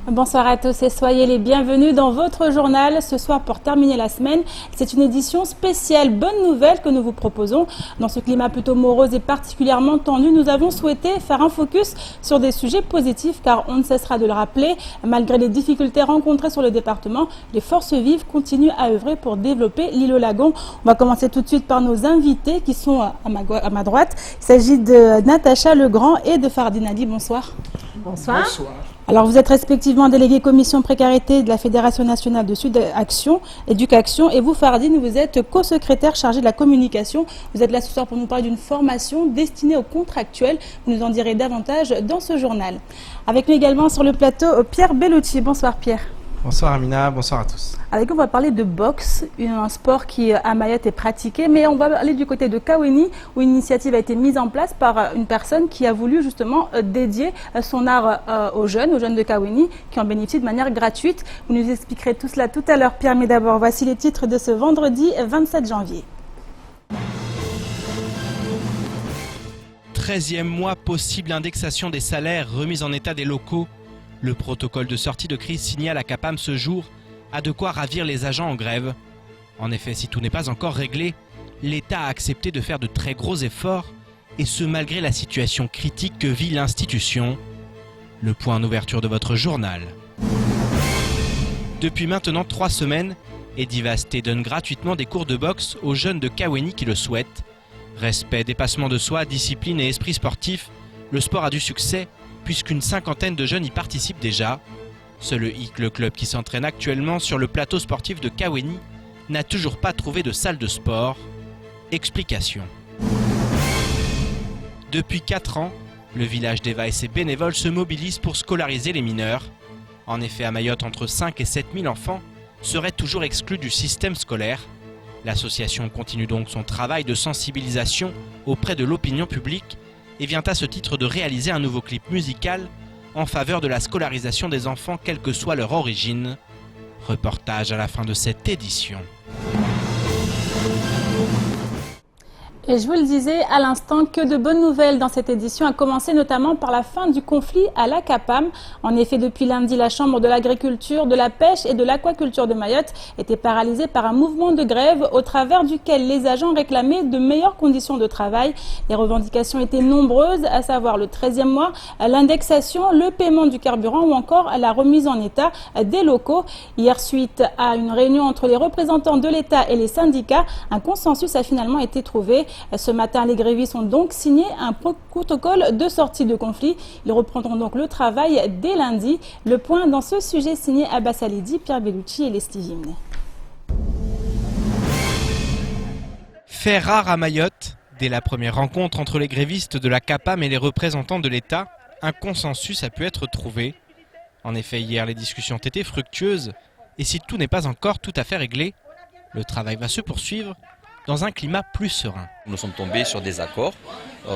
Bonsoir à tous et soyez les bienvenus dans votre journal. Ce soir, pour terminer la semaine, c'est une édition spéciale Bonne Nouvelle que nous vous proposons. Dans ce climat plutôt morose et particulièrement tendu, nous avons souhaité faire un focus sur des sujets positifs car on ne cessera de le rappeler. Malgré les difficultés rencontrées sur le département, les forces vives continuent à œuvrer pour développer l'île aux lagons. On va commencer tout de suite par nos invités qui sont à ma droite. Il s'agit de Natacha Legrand et de Fardine Ali. Bonsoir. Bonsoir. Bonsoir. Alors vous êtes respectivement délégué commission précarité de la Fédération nationale de Sud Action, Éducation, et vous Fardine, vous êtes co-secrétaire chargé de la communication. Vous êtes là ce soir pour nous parler d'une formation destinée aux contractuels. Vous nous en direz davantage dans ce journal. Avec nous également sur le plateau Pierre Bellucci. Bonsoir Pierre. Bonsoir Amina, bonsoir à tous. Avec nous, on va parler de boxe, un sport qui à Mayotte est pratiqué, mais on va aller du côté de Kaweni où une initiative a été mise en place par une personne qui a voulu justement dédier son art aux jeunes de Kaweni qui en bénéficient de manière gratuite. Vous nous expliquerez tout cela tout à l'heure Pierre, mais d'abord voici les titres de ce vendredi 27 janvier. 13e mois, possible indexation des salaires, remise en état des locaux. Le protocole de sortie de crise signé à la CAPAM ce jour a de quoi ravir les agents en grève. En effet, si tout n'est pas encore réglé, l'État a accepté de faire de très gros efforts, et ce malgré la situation critique que vit l'institution. Le point en ouverture de votre journal. Depuis maintenant 3 semaines, Edivasté donne gratuitement des cours de boxe aux jeunes de Kaweni qui le souhaitent. Respect, dépassement de soi, discipline et esprit sportif, le sport a du succès, puisqu'une cinquantaine de jeunes y participent déjà. Seul le club qui s'entraîne actuellement sur le plateau sportif de Kaweni n'a toujours pas trouvé de salle de sport. Explication. Depuis 4 ans, le village d'Eva et ses bénévoles se mobilisent pour scolariser les mineurs. En effet, à Mayotte, entre 5 et 7 000 enfants seraient toujours exclus du système scolaire. L'association continue donc son travail de sensibilisation auprès de l'opinion publique et vient à ce titre de réaliser un nouveau clip musical en faveur de la scolarisation des enfants quelle que soit leur origine. Reportage à la fin de cette édition. Et je vous le disais à l'instant, que de bonnes nouvelles dans cette édition, à commencer notamment par la fin du conflit à la CAPAM. En effet, depuis lundi, la Chambre de l'agriculture, de la pêche et de l'aquaculture de Mayotte était paralysée par un mouvement de grève au travers duquel les agents réclamaient de meilleures conditions de travail. Les revendications étaient nombreuses, à savoir le 13e mois, l'indexation, le paiement du carburant ou encore la remise en état des locaux. Hier, suite à une réunion entre les représentants de l'État et les syndicats, un consensus a finalement été trouvé. Ce matin, les grévistes ont donc signé un protocole de sortie de conflit. Ils reprendront donc le travail dès lundi. Le point dans ce sujet signé Abbas Alidi, Pierre Bellucci et Leslie Vimne. Fait rare à Mayotte, dès la première rencontre entre les grévistes de la CAPAM et les représentants de l'État, un consensus a pu être trouvé. En effet, hier, les discussions ont été fructueuses et si tout n'est pas encore tout à fait réglé, le travail va se poursuivre dans un climat plus serein. Nous sommes tombés sur des accords.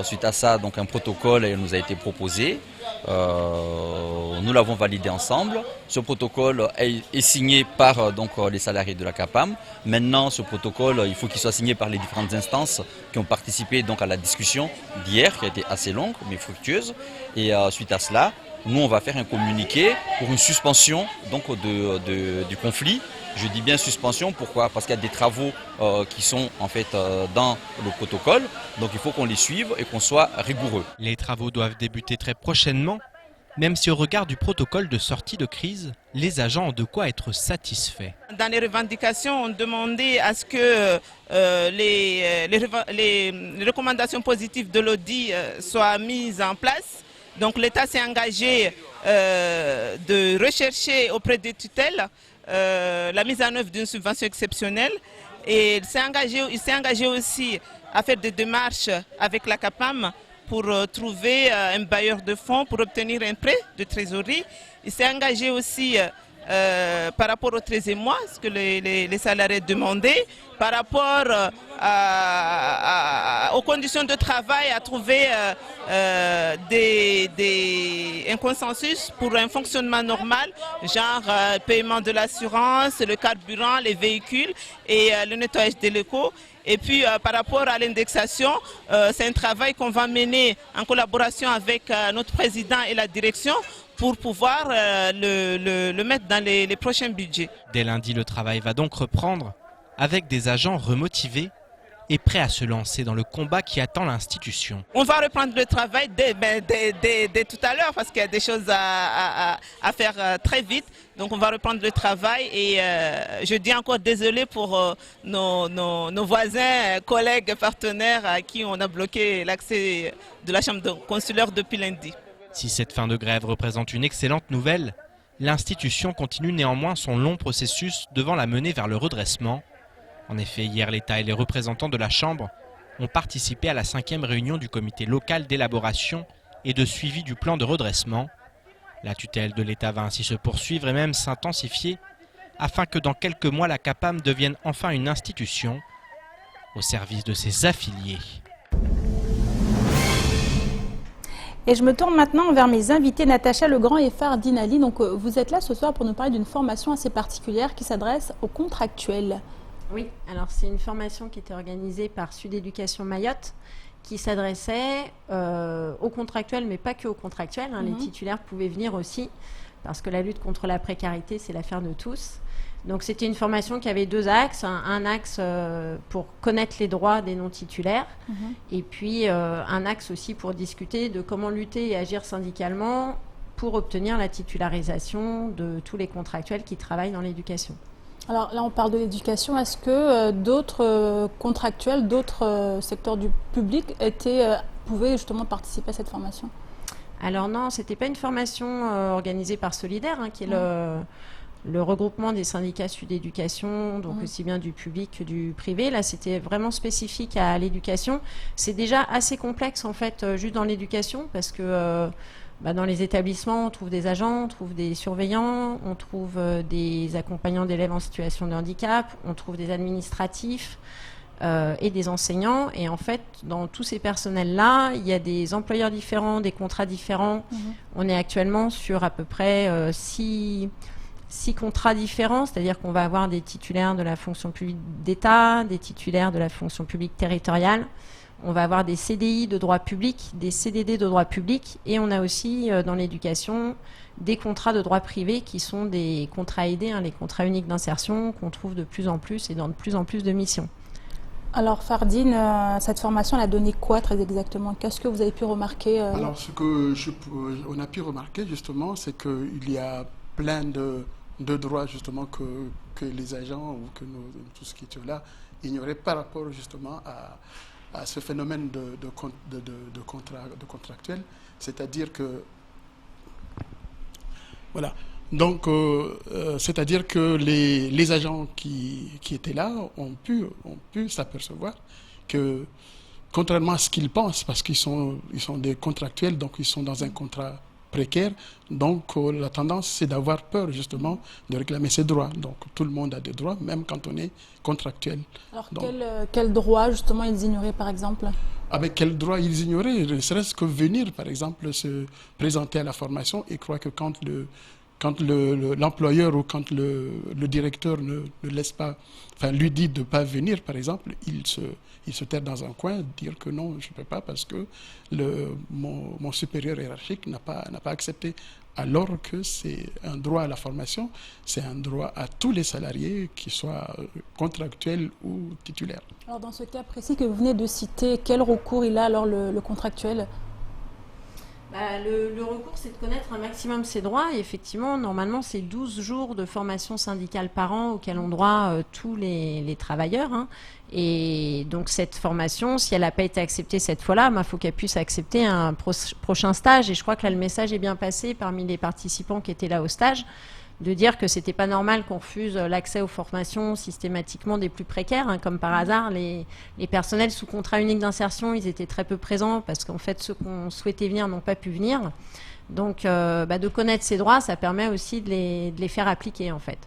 Suite à ça, donc un protocole nous a été proposé. Nous l'avons validé ensemble. Ce protocole est signé par les salariés de la CAPAM. Maintenant, ce protocole, il faut qu'il soit signé par les différentes instances qui ont participé à la discussion d'hier, qui a été assez longue mais fructueuse. Et suite à cela, nous on va faire un communiqué pour une suspension du conflit. Je dis bien suspension, pourquoi? Parce qu'il y a des travaux qui sont en fait dans le protocole, donc il faut qu'on les suive et qu'on soit rigoureux. Les travaux doivent débuter très prochainement, même si au regard du protocole de sortie de crise, les agents ont de quoi être satisfaits. Dans les revendications, on demandait à ce que les recommandations positives de l'AUDI soient mises en place. Donc l'État s'est engagé de rechercher auprès des tutelles la mise en œuvre d'une subvention exceptionnelle et il s'est engagé aussi à faire des démarches avec la CAPAM pour trouver un bailleur de fonds pour obtenir un prêt de trésorerie. Il s'est engagé aussi par rapport au 13e mois, ce que les salariés demandaient, par rapport aux conditions de travail, à trouver un consensus pour un fonctionnement normal, genre paiement de l'assurance, le carburant, les véhicules et le nettoyage des locaux. Et puis par rapport à l'indexation, c'est un travail qu'on va mener en collaboration avec notre président et la direction pour pouvoir le mettre dans les prochains budgets. Dès lundi, le travail va donc reprendre avec des agents remotivés et prêts à se lancer dans le combat qui attend l'institution. On va reprendre le travail dès tout à l'heure parce qu'il y a des choses à faire très vite. Donc on va reprendre le travail et je dis encore désolé pour nos voisins, collègues, partenaires à qui on a bloqué l'accès de la chambre consulaire depuis lundi. Si cette fin de grève représente une excellente nouvelle, l'institution continue néanmoins son long processus devant la mener vers le redressement. En effet, hier, l'État et les représentants de la Chambre ont participé à la 5e réunion du comité local d'élaboration et de suivi du plan de redressement. La tutelle de l'État va ainsi se poursuivre et même s'intensifier afin que dans quelques mois, la CAPAM devienne enfin une institution au service de ses affiliés. Et je me tourne maintenant vers mes invités, Natacha Legrand et Fardine Ali. Donc, vous êtes là ce soir pour nous parler d'une formation assez particulière qui s'adresse aux contractuels. Oui, alors c'est une formation qui était organisée par Sud Éducation Mayotte qui s'adressait aux contractuels, mais pas que aux contractuels. Les titulaires pouvaient venir aussi parce que la lutte contre la précarité, c'est l'affaire de tous. Donc c'était une formation qui avait deux axes. Un axe pour connaître les droits des non-titulaires et puis un axe aussi pour discuter de comment lutter et agir syndicalement pour obtenir la titularisation de tous les contractuels qui travaillent dans l'éducation. Alors là, on parle de l'éducation. Est-ce que d'autres contractuels, d'autres secteurs du public pouvaient justement participer à cette formation? Alors non, ce n'était pas une formation organisée par Solidaire, qui est le regroupement des syndicats Sud Éducation, donc aussi bien du public que du privé. Là, c'était vraiment spécifique à l'éducation. C'est déjà assez complexe, en fait, juste dans l'éducation, parce que dans les établissements, on trouve des agents, on trouve des surveillants, on trouve des accompagnants d'élèves en situation de handicap, on trouve des administratifs et des enseignants. Et en fait, dans tous ces personnels-là, il y a des employeurs différents, des contrats différents. On est actuellement sur à peu près 6 contrats différents, c'est-à-dire qu'on va avoir des titulaires de la fonction publique d'État, des titulaires de la fonction publique territoriale. On va avoir des CDI de droit public, des CDD de droit public, et on a aussi dans l'éducation des contrats de droit privé qui sont des contrats aidés, les contrats uniques d'insertion qu'on trouve de plus en plus et dans de plus en plus de missions. Alors Fardine, cette formation, elle a donné quoi très exactement? Qu'est-ce que vous avez pu remarquer Alors ce que on a pu remarquer justement, c'est qu'il y a plein de droits justement que les agents ou que tout ce qui est là ignoraient par rapport justement à ce phénomène de contractuel, c'est-à-dire que voilà. Donc, c'est-à-dire que les agents qui étaient là ont pu s'apercevoir que, contrairement à ce qu'ils pensent, parce qu'ils sont des contractuels, donc ils sont dans un contrat précaire, donc la tendance c'est d'avoir peur justement de réclamer ses droits. Donc tout le monde a des droits, même quand on est contractuel. Alors donc, quel droit justement ils ignoraient par exemple? Avec quel droit ils ignoraient? Ne serait-ce que venir par exemple se présenter à la formation et croire que quand l'employeur ou quand le directeur ne laisse pas, enfin lui dit de ne pas venir par exemple, il se terre dans un coin, dire que non, je ne peux pas parce que mon supérieur hiérarchique n'a pas accepté. Alors que c'est un droit à la formation, c'est un droit à tous les salariés, qu'ils soient contractuels ou titulaires. Alors dans ce cas précis que vous venez de citer, quel recours il a alors le contractuel? Le recours, c'est de connaître un maximum ses droits. Et effectivement, normalement, c'est 12 jours de formation syndicale par an auxquels ont droit tous les travailleurs. Et donc, cette formation, si elle n'a pas été acceptée cette fois-là, il faut qu'elle puisse accepter un prochain stage. Et je crois que là, le message est bien passé parmi les participants qui étaient là au stage, de dire que c'était pas normal qu'on refuse l'accès aux formations systématiquement des plus précaires. Comme par hasard, les personnels sous contrat unique d'insertion, ils étaient très peu présents parce qu'en fait, ceux qu'on souhaitait venir n'ont pas pu venir. Donc, de connaître ces droits, ça permet aussi de les faire appliquer, en fait.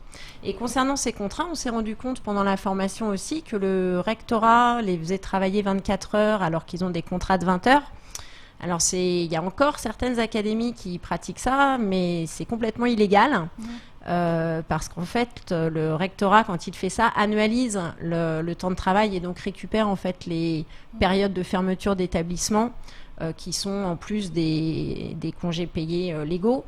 Et concernant ces contrats, on s'est rendu compte pendant la formation aussi que le rectorat les faisait travailler 24 heures alors qu'ils ont des contrats de 20 heures. Alors, il y a encore certaines académies qui pratiquent ça, mais c'est complètement illégal. Parce qu'en fait, le rectorat, quand il fait ça, annualise le temps de travail et donc récupère en fait les périodes de fermeture d'établissement qui sont en plus des congés payés légaux.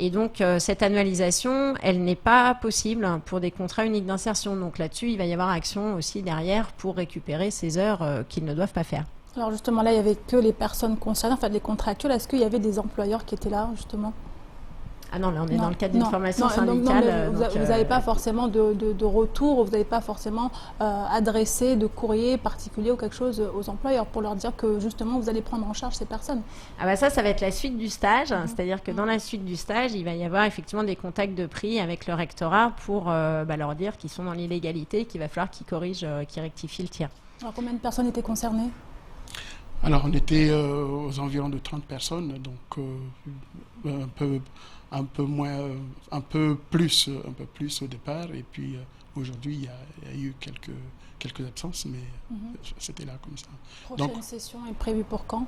Et donc, cette annualisation, elle n'est pas possible pour des contrats uniques d'insertion. Donc là-dessus, il va y avoir action aussi derrière pour récupérer ces heures qu'ils ne doivent pas faire. Alors justement, là, il n'y avait que les personnes concernées, enfin les contractuels. Est-ce qu'il y avait des employeurs qui étaient là, justement ? Ah non, là on est dans le cadre d'une formation syndicale. Vous n'avez pas forcément de retour, vous n'avez pas forcément adressé de courrier particulier ou quelque chose aux employeurs pour leur dire que justement vous allez prendre en charge ces personnes. Ah bah ça va être la suite du stage, c'est-à-dire que dans la suite du stage, il va y avoir effectivement des contacts de prix avec le rectorat pour leur dire qu'ils sont dans l'illégalité, qu'il va falloir qu'ils corrigent, qu'ils rectifient le tir. Alors combien de personnes étaient concernées ? Alors, on était aux environs de 30 personnes, donc un peu plus au départ. Et puis aujourd'hui, il y a eu quelques absences, mais c'était là comme ça. Prochaine session est prévue pour quand ?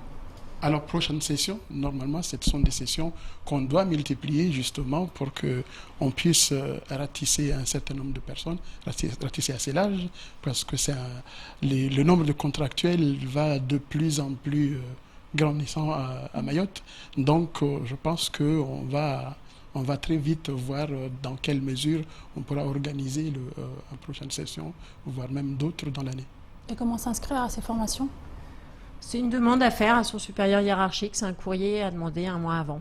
Alors, prochaine session, normalement, ce sont des sessions qu'on doit multiplier justement pour qu'on puisse ratisser un certain nombre de personnes, ratisser assez large, parce que le nombre de contractuels va de plus en plus grandissant à Mayotte. Donc, je pense qu'on va très vite voir dans quelle mesure on pourra organiser une prochaine session, voire même d'autres dans l'année. Et comment s'inscrire à ces formations ? C'est une demande à faire à son supérieur hiérarchique, c'est un courrier à demander un mois avant.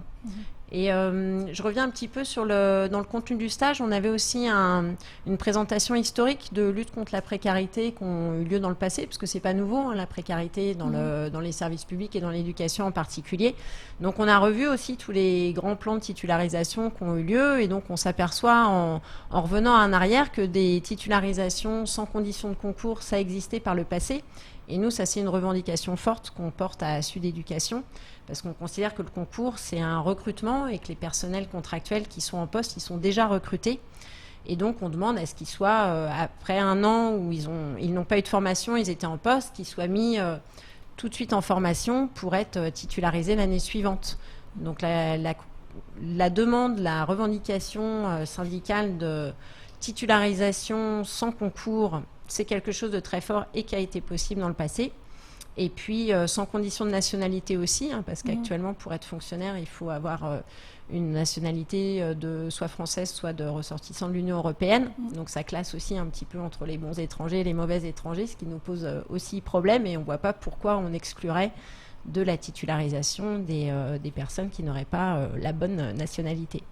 Et je reviens un petit peu dans le contenu du stage. On avait aussi une présentation historique de lutte contre la précarité qui ont eu lieu dans le passé, parce que c'est pas nouveau, la précarité dans les services publics et dans l'éducation en particulier. Donc on a revu aussi tous les grands plans de titularisation qui ont eu lieu, et donc on s'aperçoit en revenant en arrière que des titularisations sans condition de concours, ça existait par le passé. Et nous, ça c'est une revendication forte qu'on porte à Sud Éducation, parce qu'on considère que le concours, c'est un recrutement et que les personnels contractuels qui sont en poste, ils sont déjà recrutés. Et donc, on demande à ce qu'ils soient, après un an où ils n'ont pas eu de formation, ils étaient en poste, qu'ils soient mis tout de suite en formation pour être titularisés l'année suivante. Donc, la demande, la revendication syndicale de titularisation sans concours, c'est quelque chose de très fort et qui a été possible dans le passé. Et puis, sans condition de nationalité aussi, parce qu'actuellement, pour être fonctionnaire, il faut avoir une nationalité soit française, soit de ressortissant de l'Union européenne. Donc, ça classe aussi un petit peu entre les bons étrangers et les mauvais étrangers, ce qui nous pose aussi problème. Et on ne voit pas pourquoi on exclurait de la titularisation des personnes qui n'auraient pas la bonne nationalité.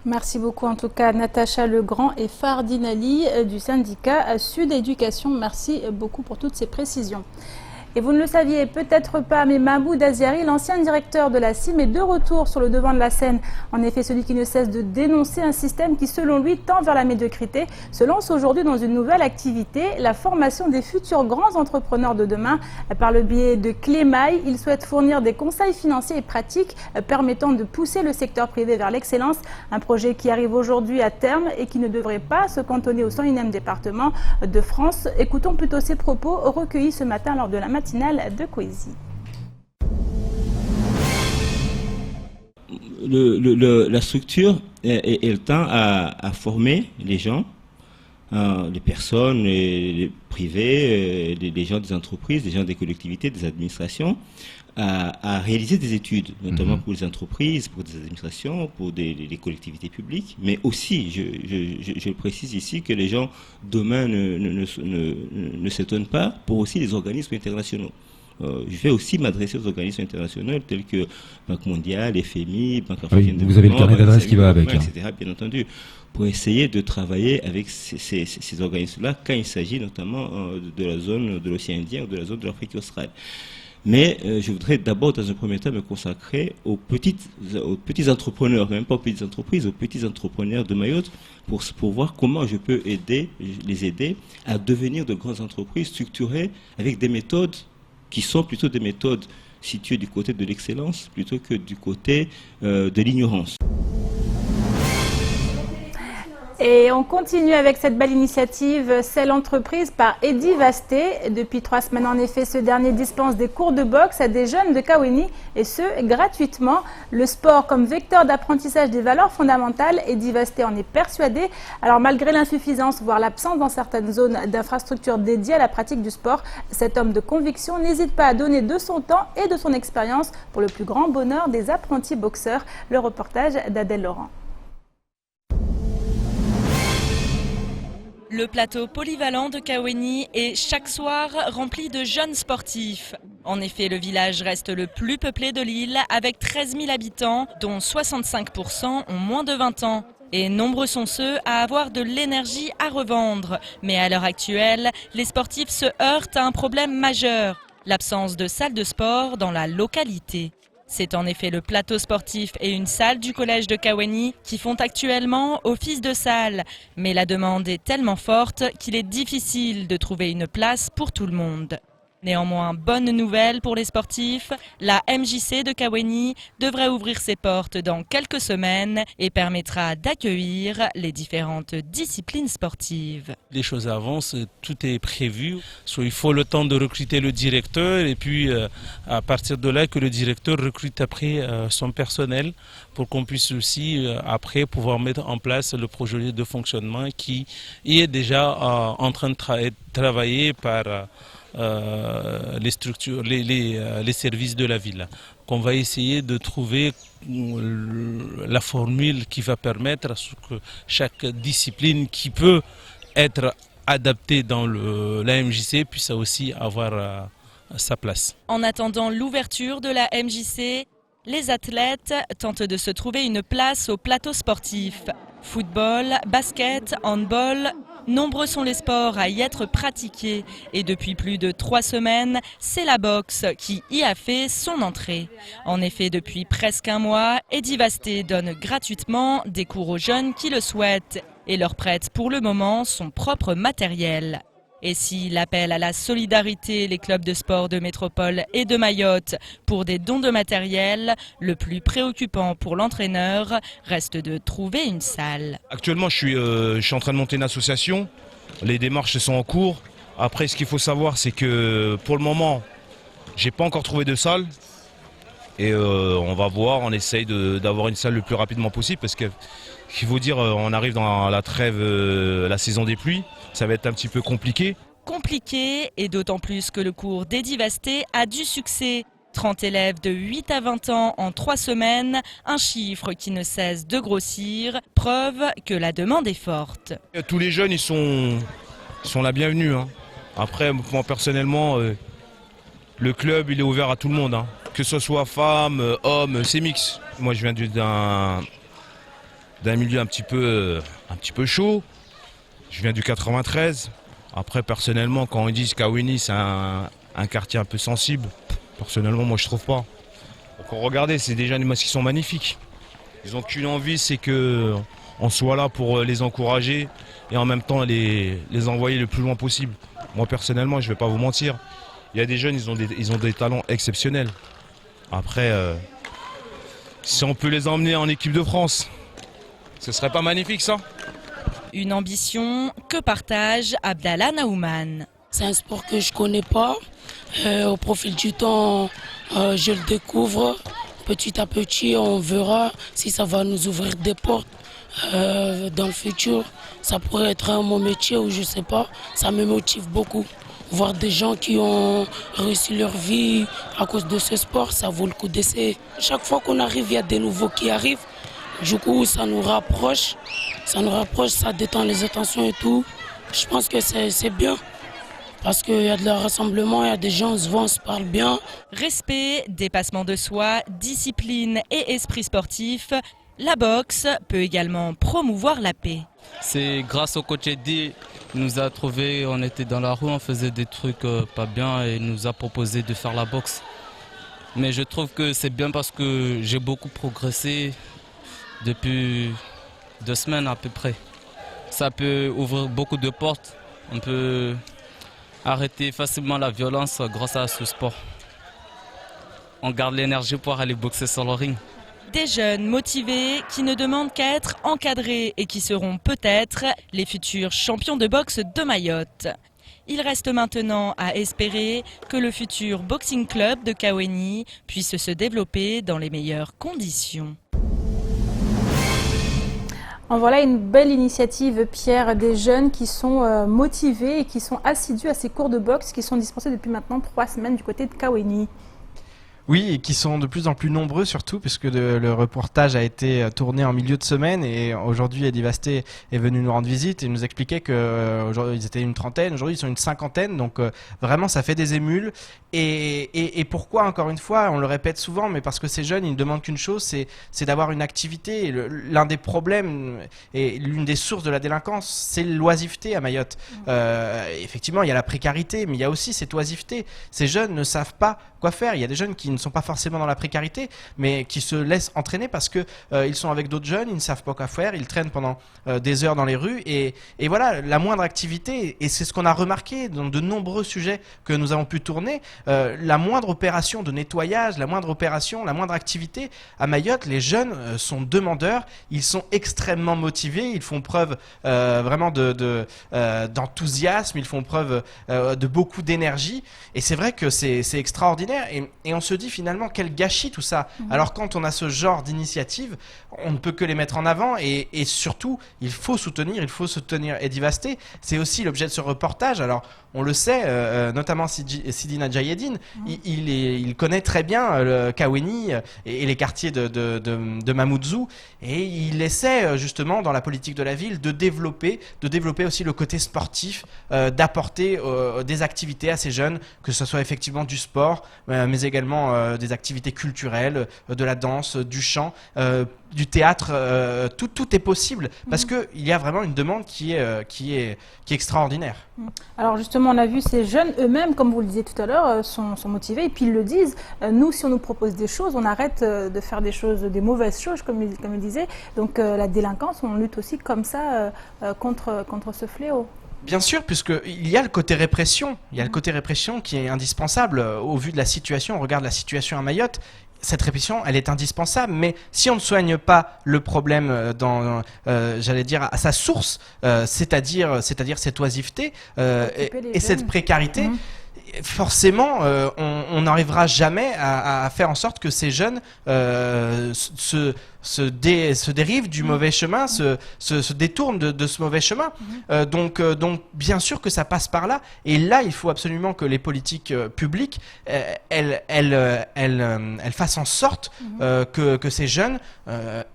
Merci beaucoup en tout cas Natacha Legrand et Fardine Ali du syndicat Sud Éducation. Merci beaucoup pour toutes ces précisions. Et vous ne le saviez peut-être pas, mais Mahmoud Aziari, l'ancien directeur de la CIM, est de retour sur le devant de la scène. En effet, celui qui ne cesse de dénoncer un système qui, selon lui, tend vers la médiocrité, se lance aujourd'hui dans une nouvelle activité, la formation des futurs grands entrepreneurs de demain. Par le biais de Clémaille, il souhaite fournir des conseils financiers et pratiques permettant de pousser le secteur privé vers l'excellence. Un projet qui arrive aujourd'hui à terme et qui ne devrait pas se cantonner au 101e département de France. Écoutons plutôt ces propos recueillis ce matin lors de la matinale de Kwezi. La structure, elle tend à former les gens, les personnes les privées, les gens des entreprises, les gens des collectivités, des administrations, à réaliser des études, notamment pour les entreprises, pour des administrations, pour les collectivités publiques, mais aussi, je le précise ici, que les gens demain ne s'étonnent pas pour aussi les organismes internationaux. Je vais aussi m'adresser aux organismes internationaux tels que Banque mondiale, FMI, Banque africaine de développement. Vous avez le carnet d'adresse qui va avec. Etc., bien entendu, pour essayer de travailler avec ces organismes-là quand il s'agit notamment de la zone de l'océan Indien ou de la zone de l'Afrique australe. Mais je voudrais d'abord, dans un premier temps, me consacrer aux petits entrepreneurs, même pas aux petites entreprises, aux petits entrepreneurs de Mayotte, pour voir comment je peux les aider à devenir de grandes entreprises structurées avec des méthodes qui sont plutôt des méthodes situées du côté de l'excellence plutôt que du côté de l'ignorance. Et on continue avec cette belle initiative, celle entreprise par Eddy Vasté. Depuis 3 semaines, en effet, ce dernier dispense des cours de boxe à des jeunes de Kaweni, et ce, gratuitement. Le sport comme vecteur d'apprentissage des valeurs fondamentales, Eddy Vasté en est persuadé. Alors, malgré l'insuffisance, voire l'absence dans certaines zones d'infrastructures dédiées à la pratique du sport, cet homme de conviction n'hésite pas à donner de son temps et de son expérience pour le plus grand bonheur des apprentis boxeurs. Le reportage d'Adèle Laurent. Le plateau polyvalent de Kaweni est chaque soir rempli de jeunes sportifs. En effet, le village reste le plus peuplé de l'île avec 13 000 habitants, dont 65% ont moins de 20 ans. Et nombreux sont ceux à avoir de l'énergie à revendre. Mais à l'heure actuelle, les sportifs se heurtent à un problème majeur, l'absence de salles de sport dans la localité. C'est en effet le plateau sportif et une salle du collège de Kaweni qui font actuellement office de salle. Mais la demande est tellement forte qu'il est difficile de trouver une place pour tout le monde. Néanmoins, bonne nouvelle pour les sportifs, la MJC de Kaweni devrait ouvrir ses portes dans quelques semaines et permettra d'accueillir les différentes disciplines sportives. Les choses avancent, tout est prévu. Il faut le temps de recruter le directeur et puis à partir de là que le directeur recrute après son personnel pour qu'on puisse aussi après pouvoir mettre en place le projet de fonctionnement qui est déjà en train de travailler par les structures, les services de la ville. Qu'on va essayer de trouver la formule qui va permettre à ce que chaque discipline qui peut être adaptée dans la MJC puisse aussi avoir sa place. En attendant l'ouverture de la MJC, les athlètes tentent de se trouver une place au plateau sportif. Football, basket, handball, nombreux sont les sports à y être pratiqués. Et depuis plus de 3 semaines, c'est la boxe qui y a fait son entrée. En effet, depuis presque un mois, Eddy Vasté donne gratuitement des cours aux jeunes qui le souhaitent et leur prête pour le moment son propre matériel. Et s'il appelle à la solidarité les clubs de sport de métropole et de Mayotte pour des dons de matériel, le plus préoccupant pour l'entraîneur reste de trouver une salle. Actuellement, je suis en train de monter une association. Les démarches sont en cours. Après, ce qu'il faut savoir, c'est que pour le moment, j'ai pas encore trouvé de salle. Et on va voir, on essaye d'avoir une salle le plus rapidement possible parce qu'il faut dire, on arrive dans la trêve, la saison des pluies. Ça va être un petit peu compliqué. Compliqué, et d'autant plus que le cours d'Eddy Vasté a du succès. 30 élèves de 8 à 20 ans en 3 semaines, un chiffre qui ne cesse de grossir, preuve que la demande est forte. Tous les jeunes, ils sont la bienvenue. Après, moi personnellement, le club, il est ouvert à tout le monde. Que ce soit femmes, hommes, c'est mix. Moi, je viens d'un milieu un petit peu chaud. Je viens du 93. Après, personnellement, quand on dit Kaweni, c'est un quartier un peu sensible. Personnellement, moi, je trouve pas. Donc, regardez, c'est des jeunes qui sont magnifiques. Ils n'ont qu'une envie, c'est qu'on soit là pour les encourager et en même temps les envoyer le plus loin possible. Moi, personnellement, je ne vais pas vous mentir. Il y a des jeunes, ils ont des talents exceptionnels. Après, si on peut les emmener en équipe de France, ce serait pas magnifique, ça ? Une ambition que partage Abdallah Naouman. C'est un sport que je ne connais pas. Au profil du temps, je le découvre. Petit à petit, on verra si ça va nous ouvrir des portes dans le futur. Ça pourrait être mon métier ou je ne sais pas. Ça me motive beaucoup. Voir des gens qui ont réussi leur vie à cause de ce sport, ça vaut le coup d'essayer. Chaque fois qu'on arrive, il y a des nouveaux qui arrivent. Du coup, ça nous rapproche, ça détend les attentions et tout. Je pense que c'est bien. Parce qu'il y a de la rassemblement, il y a des gens, on se voit, on se parle bien. Respect, dépassement de soi, discipline et esprit sportif, la boxe peut également promouvoir la paix. C'est grâce au coach Eddy, il nous a trouvé, on était dans la rue, on faisait des trucs pas bien et il nous a proposé de faire la boxe. Mais je trouve que c'est bien parce que j'ai beaucoup progressé depuis 2 semaines à peu près. Ça peut ouvrir beaucoup de portes, on peut arrêter facilement la violence grâce à ce sport. On garde l'énergie pour aller boxer sur le ring. Des jeunes motivés qui ne demandent qu'à être encadrés et qui seront peut-être les futurs champions de boxe de Mayotte. Il reste maintenant à espérer que le futur boxing club de Kaweni puisse se développer dans les meilleures conditions. En voilà une belle initiative, Pierre, des jeunes qui sont motivés et qui sont assidus à ces cours de boxe qui sont dispensés depuis maintenant 3 semaines du côté de Kaweni. Oui, et qui sont de plus en plus nombreux surtout, puisque le reportage a été tourné en milieu de semaine et aujourd'hui Eddie Vasté est venu nous rendre visite et nous expliquait qu'aujourd'hui ils étaient une trentaine, aujourd'hui ils sont une cinquantaine, donc vraiment ça fait des émules. Et pourquoi, encore une fois, on le répète souvent, mais parce que ces jeunes ils ne demandent qu'une chose, c'est d'avoir une activité. Et l'un des problèmes et l'une des sources de la délinquance, c'est l'oisiveté à Mayotte. Effectivement, il y a la précarité, mais il y a aussi cette oisiveté. Ces jeunes ne savent pas quoi faire. Il y a des jeunes qui ne sont pas forcément dans la précarité, mais qui se laissent entraîner parce que ils sont avec d'autres jeunes, ils ne savent pas quoi faire, ils traînent pendant des heures dans les rues et voilà, la moindre activité, et c'est ce qu'on a remarqué dans de nombreux sujets que nous avons pu tourner, la moindre opération de nettoyage, la moindre opération, la moindre activité à Mayotte, les jeunes sont demandeurs, ils sont extrêmement motivés, ils font preuve vraiment d'enthousiasme, ils font preuve de beaucoup d'énergie, et c'est vrai que c'est extraordinaire. Et on se dit finalement quel gâchis tout ça. Alors quand on a ce genre d'initiative, on ne peut que les mettre en avant et surtout il faut soutenir Eddie Vasté. C'est aussi l'objet de ce reportage. Alors on le sait, notamment Sidi Nadjayeddine, il connaît très bien le Kaweni et les quartiers de Mamoudzou, et il essaie justement dans la politique de la ville de développer aussi le côté sportif, d'apporter des activités à ces jeunes, que ce soit effectivement du sport, mais également des activités culturelles, de la danse, du chant, du théâtre, tout est possible parce qu'il y a vraiment une demande qui est extraordinaire. Alors justement, on a vu ces jeunes eux-mêmes, comme vous le disiez tout à l'heure, sont motivés et puis ils le disent. Nous, si on nous propose des choses, on arrête de faire des mauvaises choses, comme il disait. Donc la délinquance, on lutte aussi comme ça contre ce fléau. Bien sûr, puisqu'il y a le côté répression. Il y a le côté répression qui est indispensable au vu de la situation. On regarde la situation à Mayotte. Cette répression, elle est indispensable, mais si on ne soigne pas le problème j'allais dire, à sa source, c'est-à-dire cette oisiveté et cette précarité, forcément, on n'arrivera jamais à faire en sorte que ces jeunes se dérivent du mauvais chemin, se détournent de ce mauvais chemin. Donc bien sûr que ça passe par là, et là il faut absolument que les politiques publiques elles fassent en sorte que ces jeunes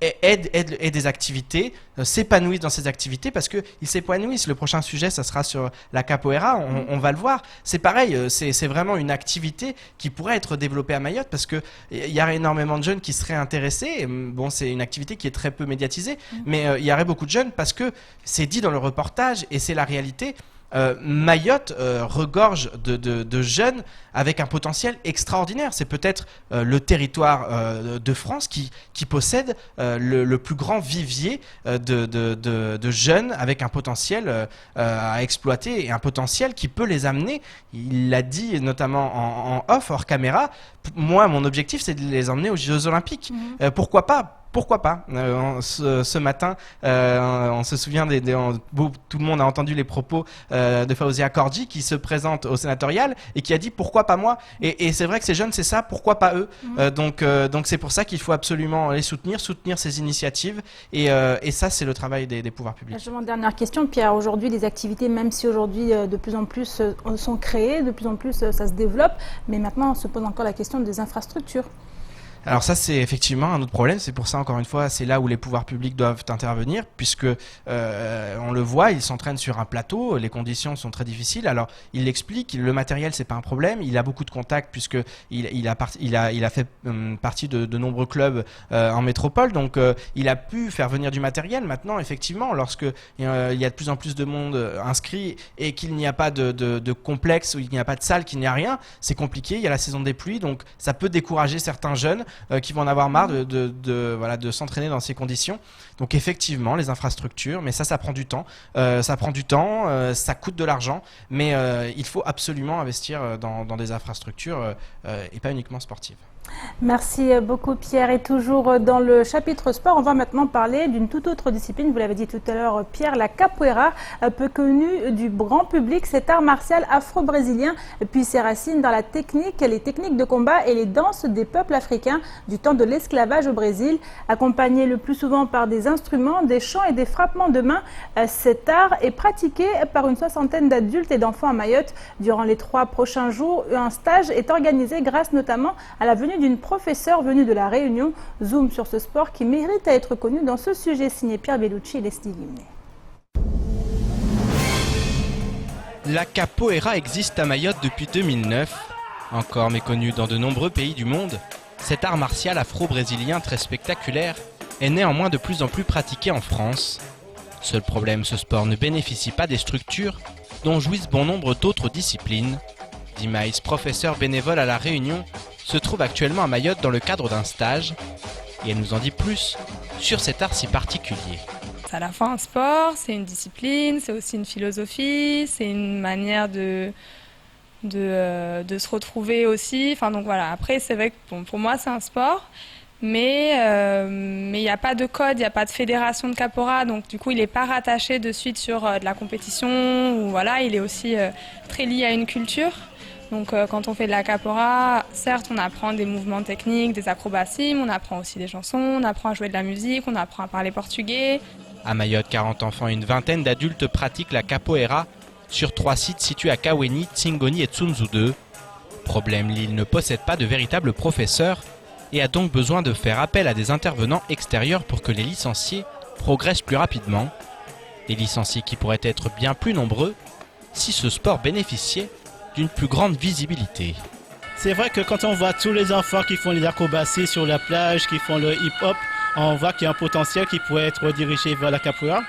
aient des activités, s'épanouissent dans ces activités, parce qu'ils s'épanouissent. Le prochain sujet, ça sera sur la capoeira, on va le voir. C'est pareil, c'est vraiment une activité qui pourrait être développée à Mayotte, parce qu'il y a énormément de jeunes qui seraient intéressés. Bon, c'est une activité qui est très peu médiatisée, mais il y aurait beaucoup de jeunes, parce que c'est dit dans le reportage, et c'est la réalité. Mayotte regorge de jeunes avec un potentiel extraordinaire. C'est peut-être le territoire de France qui possède le plus grand vivier de jeunes avec un potentiel à exploiter, et un potentiel qui peut les amener. Il l'a dit notamment en off, hors caméra. Moi, mon objectif, c'est de les emmener aux Jeux Olympiques. Pourquoi pas ? Pourquoi pas ce matin, on se souvient, tout le monde a entendu les propos de Fawzia Kordji, qui se présente au sénatorial et qui a dit pourquoi pas moi. Et c'est vrai que ces jeunes, c'est ça, pourquoi pas eux. Donc c'est pour ça qu'il faut absolument les soutenir ces initiatives. Et ça, c'est le travail des pouvoirs publics. Justement, dernière question, Pierre. Aujourd'hui, les activités, même si aujourd'hui de plus en plus sont créées, de plus en plus ça se développe, mais maintenant on se pose encore la question des infrastructures. Alors ça, c'est effectivement un autre problème. C'est pour ça, encore une fois, c'est là où les pouvoirs publics doivent intervenir, puisque on le voit, ils s'entraînent sur un plateau, les conditions sont très difficiles. Alors il l'explique, le matériel, c'est pas un problème. Il a beaucoup de contacts, puisque il a fait partie de nombreux clubs en métropole, donc il a pu faire venir du matériel. Maintenant, effectivement, lorsque il y a de plus en plus de monde inscrit et qu'il n'y a pas de complexe, ou il n'y a pas de salle, qu'il n'y a rien, c'est compliqué. Il y a la saison des pluies, donc ça peut décourager certains jeunes. qui vont en avoir marre de s'entraîner dans ces conditions. Donc effectivement, les infrastructures, mais ça prend du temps. Ça coûte de l'argent, mais il faut absolument investir dans des infrastructures et pas uniquement sportives. Merci beaucoup Pierre. Et toujours dans le chapitre sport, on va maintenant parler d'une toute autre discipline. Vous l'avez dit tout à l'heure Pierre, la capoeira, peu connue du grand public. Cet art martial afro-brésilien puis ses racines dans les techniques de combat et les danses des peuples africains du temps de l'esclavage au Brésil. Accompagné le plus souvent par des instruments, des chants et des frappements de main, cet art est pratiqué par une soixantaine d'adultes et d'enfants à Mayotte. Durant les 3 prochains jours, un stage est organisé grâce notamment à la venue d'une professeure venue de la Réunion. Zoom sur ce sport qui mérite à être connu dans ce sujet signé Pierre Bellucci et Leslie Gimlet. La capoeira existe à Mayotte depuis 2009. Encore méconnu dans de nombreux pays du monde, cet art martial afro-brésilien très spectaculaire est néanmoins de plus en plus pratiqué en France. Seul problème, ce sport ne bénéficie pas des structures dont jouissent bon nombre d'autres disciplines. Dimaïs, professeur bénévole à La Réunion, se trouve actuellement à Mayotte dans le cadre d'un stage et elle nous en dit plus sur cet art si particulier. C'est à la fois un sport, c'est une discipline, c'est aussi une philosophie, c'est une manière de se retrouver aussi. Enfin, donc voilà. Après, c'est vrai que pour moi, c'est un sport, mais il n'y a pas de code, il n'y a pas de fédération de capoeira, donc du coup, il n'est pas rattaché de suite sur de la compétition. Ou voilà, il est aussi très lié à une culture. Donc quand on fait de la capoeira, certes on apprend des mouvements techniques, des acrobaties, mais on apprend aussi des chansons, on apprend à jouer de la musique, on apprend à parler portugais. À Mayotte, 40 enfants et une vingtaine d'adultes pratiquent la capoeira sur 3 sites situés à Kaweni, Tsingoni et Tsunzu 2. Problème, l'île ne possède pas de véritables professeurs et a donc besoin de faire appel à des intervenants extérieurs pour que les licenciés progressent plus rapidement. Des licenciés qui pourraient être bien plus nombreux si ce sport bénéficiait d'une plus grande visibilité. C'est vrai que quand on voit tous les enfants qui font les acrobaties sur la plage, qui font le hip-hop, on voit qu'il y a un potentiel qui pourrait être redirigé vers la capoeira.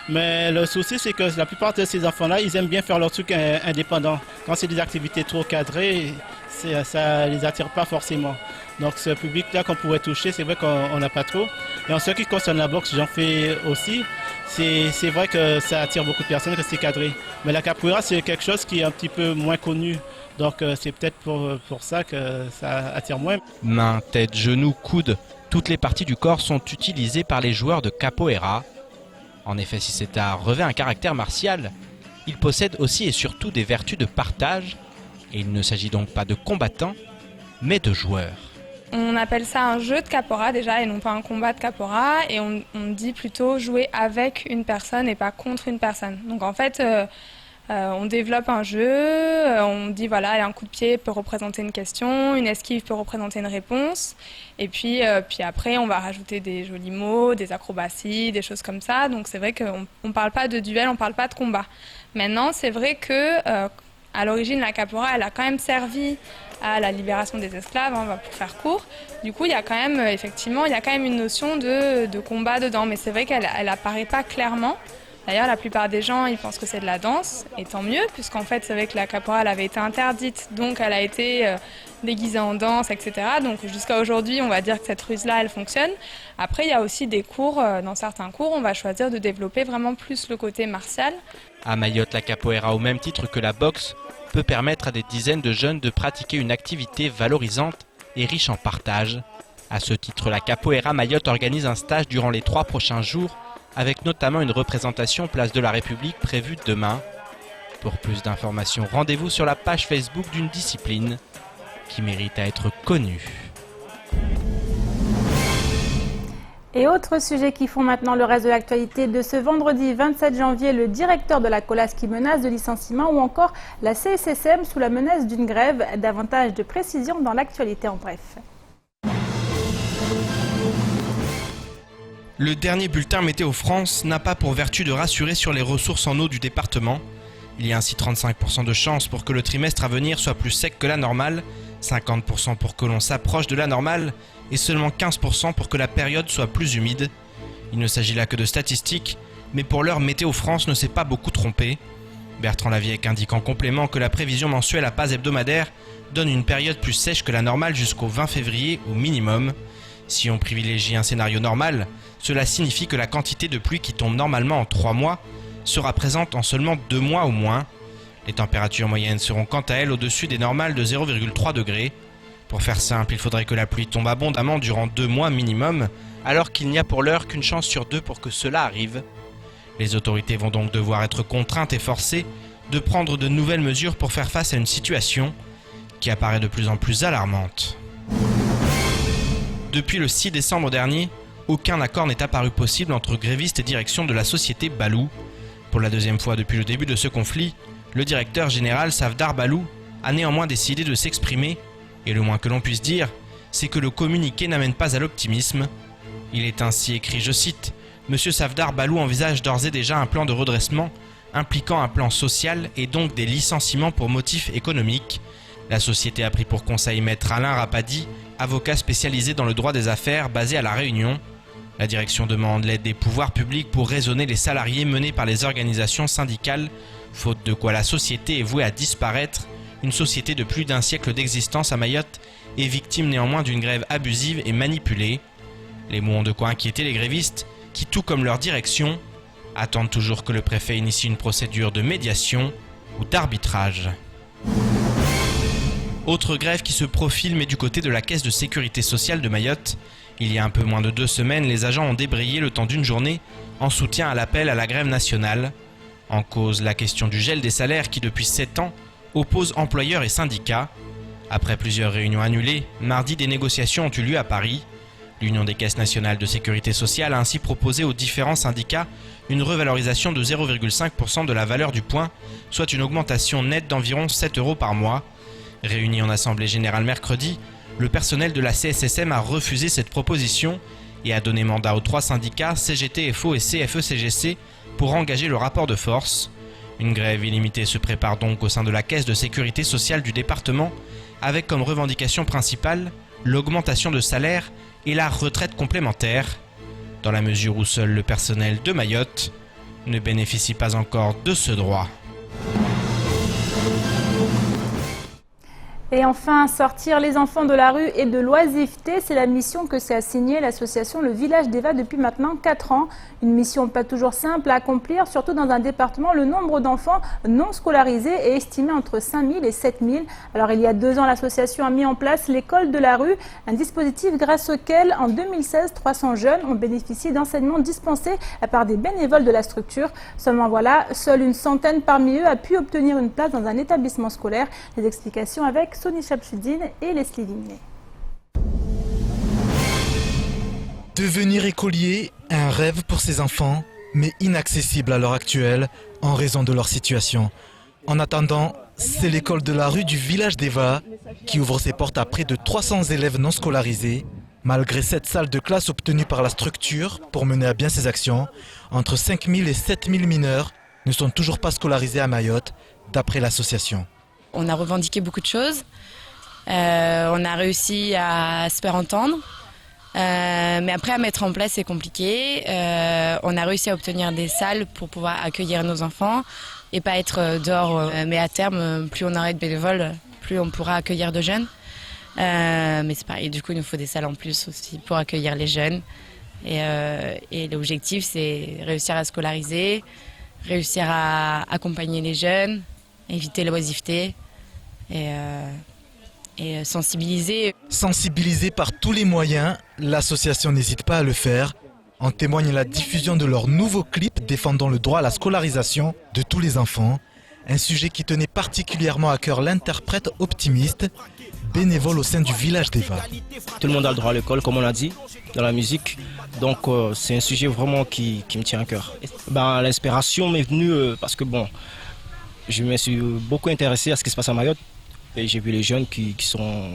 Mais le souci, c'est que la plupart de ces enfants-là, ils aiment bien faire leur truc indépendant. Quand c'est des activités trop cadrées, ça ne les attire pas forcément. Donc ce public-là qu'on pourrait toucher, c'est vrai qu'on n'a pas trop. Et en ce qui concerne la boxe, j'en fais aussi. C'est vrai que ça attire beaucoup de personnes, que c'est cadré. Mais la capoeira, c'est quelque chose qui est un petit peu moins connu. Donc c'est peut-être pour ça que ça attire moins. Mains, tête, genoux, coudes, toutes les parties du corps sont utilisées par les joueurs de capoeira. En effet, si cet art revêt un caractère martial, il possède aussi et surtout des vertus de partage. Et il ne s'agit donc pas de combattants, mais de joueurs. On appelle ça un jeu de capoeira déjà et non pas un combat de capoeira, et on dit plutôt jouer avec une personne et pas contre une personne. Donc en fait, on développe un jeu, on dit voilà, un coup de pied peut représenter une question, une esquive peut représenter une réponse, et puis après on va rajouter des jolis mots, des acrobaties, des choses comme ça. Donc c'est vrai qu'on ne parle pas de duel, on ne parle pas de combat. Maintenant, c'est vrai que à l'origine, la capoeira, elle a quand même servi à la libération des esclaves, on va faire court. Du coup, il y a quand même, effectivement, une notion de combat dedans, mais c'est vrai qu'elle apparaît pas clairement. D'ailleurs, la plupart des gens, ils pensent que c'est de la danse, et tant mieux, puisqu'en fait, c'est vrai que la capoeira, elle avait été interdite, donc elle a été déguisée en danse, etc. Donc jusqu'à aujourd'hui, on va dire que cette ruse-là, elle fonctionne. Après, il y a aussi des cours, dans certains cours, on va choisir de développer vraiment plus le côté martial. À Mayotte, la capoeira, au même titre que la boxe, peut permettre à des dizaines de jeunes de pratiquer une activité valorisante et riche en partage. À ce titre, la capoeira Mayotte organise un stage durant les 3 prochains jours, avec notamment une représentation place de la République prévue demain. Pour plus d'informations, rendez-vous sur la page Facebook d'une discipline qui mérite à être connue. Et autres sujets qui font maintenant le reste de l'actualité de ce vendredi 27 janvier, le directeur de la Colas qui menace de licenciement ou encore la CSSM sous la menace d'une grève. Davantage de précisions dans l'actualité en bref. Le dernier bulletin Météo France n'a pas pour vertu de rassurer sur les ressources en eau du département. Il y a ainsi 35% de chances pour que le trimestre à venir soit plus sec que la normale, 50% pour que l'on s'approche de la normale et seulement 15% pour que la période soit plus humide. Il ne s'agit là que de statistiques, mais pour l'heure Météo France ne s'est pas beaucoup trompé. Bertrand Laviec indique en complément que la prévision mensuelle à pas hebdomadaire donne une période plus sèche que la normale jusqu'au 20 février au minimum. Si on privilégie un scénario normal, cela signifie que la quantité de pluie qui tombe normalement en 3 mois sera présente en seulement 2 mois au moins. Les températures moyennes seront quant à elles au-dessus des normales de 0,3 degrés. Pour faire simple, il faudrait que la pluie tombe abondamment durant 2 mois minimum, alors qu'il n'y a pour l'heure qu'une chance sur 2 pour que cela arrive. Les autorités vont donc devoir être contraintes et forcées de prendre de nouvelles mesures pour faire face à une situation qui apparaît de plus en plus alarmante. Depuis le 6 décembre dernier, aucun accord n'est apparu possible entre grévistes et direction de la société Balou. Pour la deuxième fois depuis le début de ce conflit, le directeur général Safdar Balou a néanmoins décidé de s'exprimer, et le moins que l'on puisse dire, c'est que le communiqué n'amène pas à l'optimisme. Il est ainsi écrit, je cite, « Monsieur Safdar Balou envisage d'ores et déjà un plan de redressement impliquant un plan social et donc des licenciements pour motifs économiques. La société a pris pour conseil maître Alain Rapadi, avocat spécialisé dans le droit des affaires basé à La Réunion. La direction demande l'aide des pouvoirs publics pour raisonner les salariés menés par les organisations syndicales, faute de quoi la société est vouée à disparaître, une société de plus d'1 siècle d'existence à Mayotte est victime néanmoins d'une grève abusive et manipulée. Les mots ont de quoi inquiéter les grévistes, qui tout comme leur direction, attendent toujours que le préfet initie une procédure de médiation ou d'arbitrage. Autre grève qui se profile mais du côté de la caisse de sécurité sociale de Mayotte. Il y a un peu moins de 2 semaines, les agents ont débrayé le temps d'une journée en soutien à l'appel à la grève nationale. En cause, la question du gel des salaires qui depuis 7 ans oppose employeurs et syndicats. Après plusieurs réunions annulées, mardi des négociations ont eu lieu à Paris. L'Union des caisses nationales de sécurité sociale a ainsi proposé aux différents syndicats une revalorisation de 0,5% de la valeur du point, soit une augmentation nette d'environ 7 € par mois. Réuni en assemblée générale mercredi, le personnel de la CSSM a refusé cette proposition et a donné mandat aux 3 syndicats CGT, FO et CFE-CGC pour engager le rapport de force. Une grève illimitée se prépare donc au sein de la caisse de sécurité sociale du département, avec comme revendication principale l'augmentation de salaire et la retraite complémentaire, dans la mesure où seul le personnel de Mayotte ne bénéficie pas encore de ce droit. Et enfin, sortir les enfants de la rue et de l'oisiveté, c'est la mission que s'est assignée l'association Le Village d'Eva depuis maintenant 4 ans. Une mission pas toujours simple à accomplir, surtout dans un département, le nombre d'enfants non scolarisés est estimé entre 5 000 et 7 000. Alors il y a 2 ans, l'association a mis en place l'école de la rue, un dispositif grâce auquel, en 2016, 300 jeunes ont bénéficié d'enseignements dispensés par des bénévoles de la structure. Seulement voilà, seule une centaine parmi eux a pu obtenir une place dans un établissement scolaire. Les explications avec Sony Chapchoudine et Leslie Vignet. Devenir écolier, un rêve pour ces enfants, mais inaccessible à l'heure actuelle en raison de leur situation. En attendant, c'est l'école de la rue du village d'Eva qui ouvre ses portes à près de 300 élèves non scolarisés. Malgré 7 salles de classe obtenues par la structure pour mener à bien ses actions, entre 5 000 et 7 000 mineurs ne sont toujours pas scolarisés à Mayotte, d'après l'association. On a revendiqué beaucoup de choses, on a réussi à se faire entendre, mais après à mettre en place c'est compliqué. On a réussi à obtenir des salles pour pouvoir accueillir nos enfants et pas être dehors, mais à terme, plus on aura de bénévoles, plus on pourra accueillir de jeunes. Mais c'est pareil, du coup il nous faut des salles en plus aussi pour accueillir les jeunes. Et l'objectif c'est réussir à scolariser, réussir à accompagner les jeunes, éviter l'oisiveté et sensibiliser. Sensibiliser par tous les moyens, l'association n'hésite pas à le faire. En témoigne la diffusion de leur nouveau clip défendant le droit à la scolarisation de tous les enfants. Un sujet qui tenait particulièrement à cœur l'interprète optimiste, bénévole au sein du village d'Eva. Tout le monde a le droit à l'école, comme on l'a dit, dans la musique. Donc c'est un sujet vraiment qui me tient à cœur. L'inspiration m'est venue parce que je me suis beaucoup intéressé à ce qui se passe à Mayotte et j'ai vu les jeunes qui sont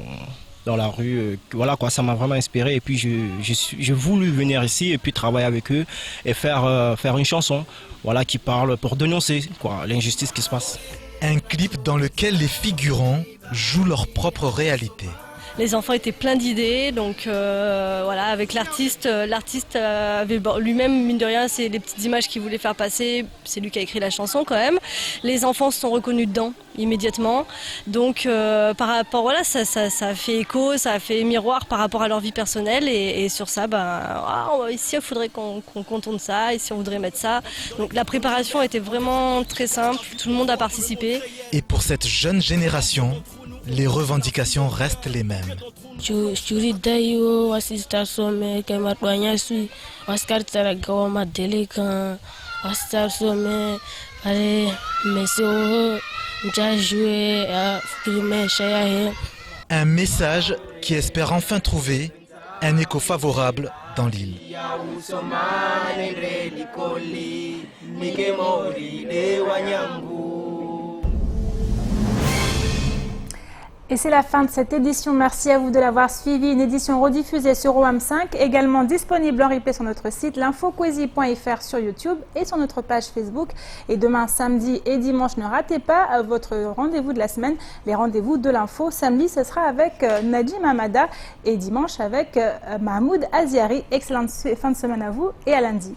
dans la rue. Voilà quoi, ça m'a vraiment inspiré et puis j'ai voulu venir ici et puis travailler avec eux et faire une chanson qui parle pour dénoncer l'injustice qui se passe. Un clip dans lequel les figurants jouent leur propre réalité. Les enfants étaient pleins d'idées, donc voilà, avec l'artiste avait lui-même, mine de rien, c'est les petites images qu'il voulait faire passer, c'est lui qui a écrit la chanson quand même. Les enfants se sont reconnus dedans immédiatement, donc par rapport, voilà, ça a fait écho, ça a fait miroir par rapport à leur vie personnelle, et sur ça, ici il faudrait qu'on tourne ça, ici on voudrait mettre ça. Donc la préparation était vraiment très simple, tout le monde a participé. Et pour cette jeune génération, les revendications restent les mêmes. Un message qui espère enfin trouver un écho favorable dans l'île. Et c'est la fin de cette édition. Merci à vous de l'avoir suivi. Une édition rediffusée sur OM5, également disponible en replay sur notre site l'infopoésie.fr sur YouTube et sur notre page Facebook. Et demain, samedi et dimanche, ne ratez pas votre rendez-vous de la semaine, les rendez-vous de l'info. Samedi, ce sera avec Najim Hamada et dimanche avec Mahmoud Aziari. Excellente fin de semaine à vous et à lundi.